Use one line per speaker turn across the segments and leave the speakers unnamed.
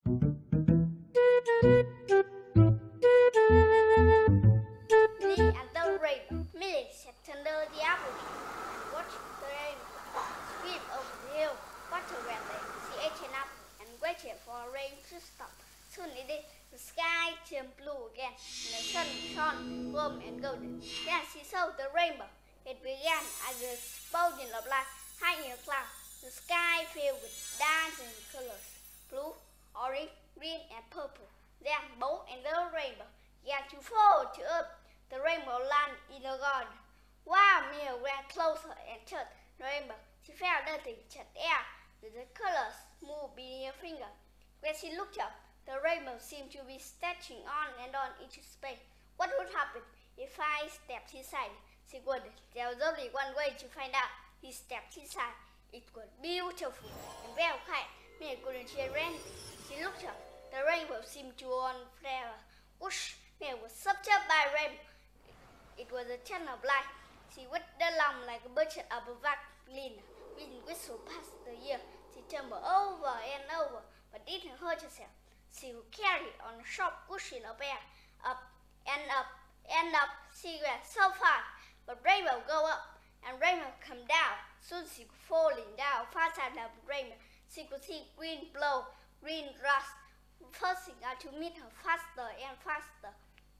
Millie and the rainbow. Millie sat under the apple tree and watched the rainbow sweep over the hill. Water ran there. She ate an apple and waited for rain to stop. Soon it did. The sky turned blue again, and the sun shone warm and golden. Then she saw the rainbow. It began as a explosion of light high in the clouds. The sky filled with dancing colors: blue, orange, green, and purple. Then both and the rainbow began to fall to earth. The rainbow landed in the garden. Wow! Mia ran closer and touched the rainbow. She felt nothing but air. The colors moved beneath her finger. When she looked up, the rainbow seemed to be stretching on and on into space. What would happen if I stepped inside? She wondered. There was only one way to find out. He stepped inside. It was beautiful and very quiet. Mia couldn't hear anything. She looked up. The rainbow seemed to on forever. Whoosh! Mia was swept up by a rainbow. It was a channel of light. She whipped along like a bucket of a vacuum. Wind whistled past the ear. She tumbled over and over, but didn't hurt herself. She was carried on a sharp cushion of air, up and up and up. She went so fast, but rainbow go up and rainbow come down. Soon she was falling down faster than rainbow. She could see green blow, green grass forcing out to meet her faster and faster.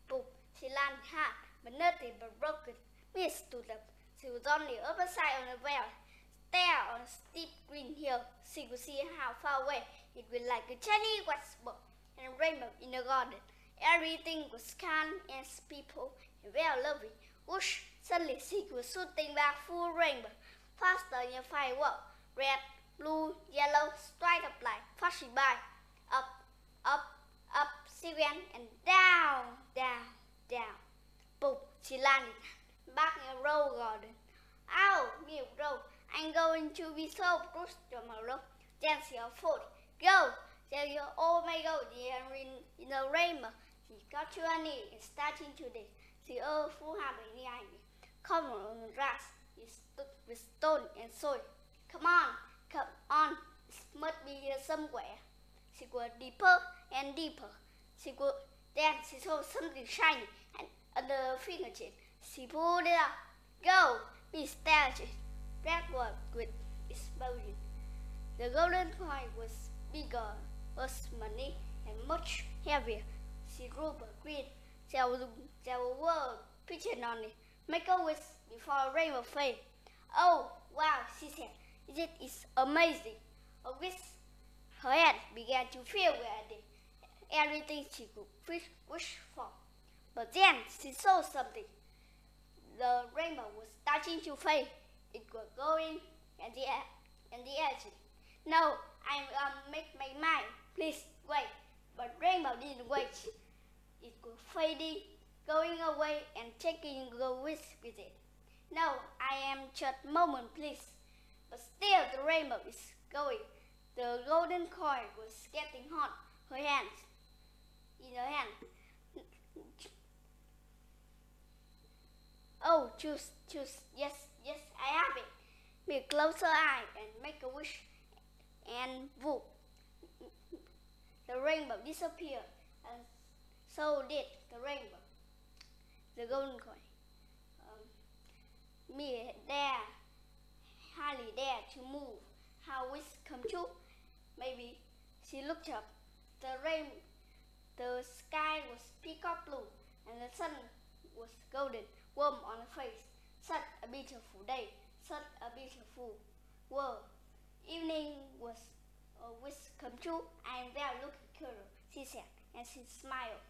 Boom! She landed hard, but nothing but broken. Mia stood up. She was on the upper side of the valley. There on a steep green hill, she could see how far away it was, like a tiny waxbox and a rainbow in the garden. Everything was calm and peaceful and very lovely. Whoosh! Suddenly she was shooting back full rainbow, faster than a firework. Red, blue, yellow, striped up like flashing by. Up, up, up she went, and down, down, down. Boom! She landed back in a rose garden. Ow! Mia rose. I'm going to be so bruised tomorrow. Then she thought, go! Tell you all may go there in the rainbow. She got to her knee and starting to dig. She full happy behind me. Come on the grass. He stood with stone and soil. Come on. It must be here somewhere. She got deeper and deeper. Then she saw something shiny and under her fingertip. She pulled it up. Go! Be stealthy. That was with explosion. The golden coin was bigger, was money, and much heavier. She drew a grin. There were words pictured on it. Make a wish before rainbow fade. Oh, wow, she said. It is amazing. A wish. Her head began to feel where everything she could wish for. But then she saw something. The rainbow was starting to fade. It was going and the edge. No, I'm make my mind. Please wait. But rainbow didn't wait. It was fading, going away, and taking the wish with it. No, I am just a moment, please. But still the rainbow is going. The golden coin was getting hot. In her hand. Oh, choose. Yes, I have it. Mia close her eye and make a wish, and whoop, the rainbow disappeared, and so did the rainbow. The golden coin. Mia hardly dared to move. How wish come true? Maybe. She looked up. The sky was peacock blue, and the sun was golden, warm on her face. Such a beautiful day, such a beautiful world. Evening was a wish come true. I am very looking curious, she said, and she smiled.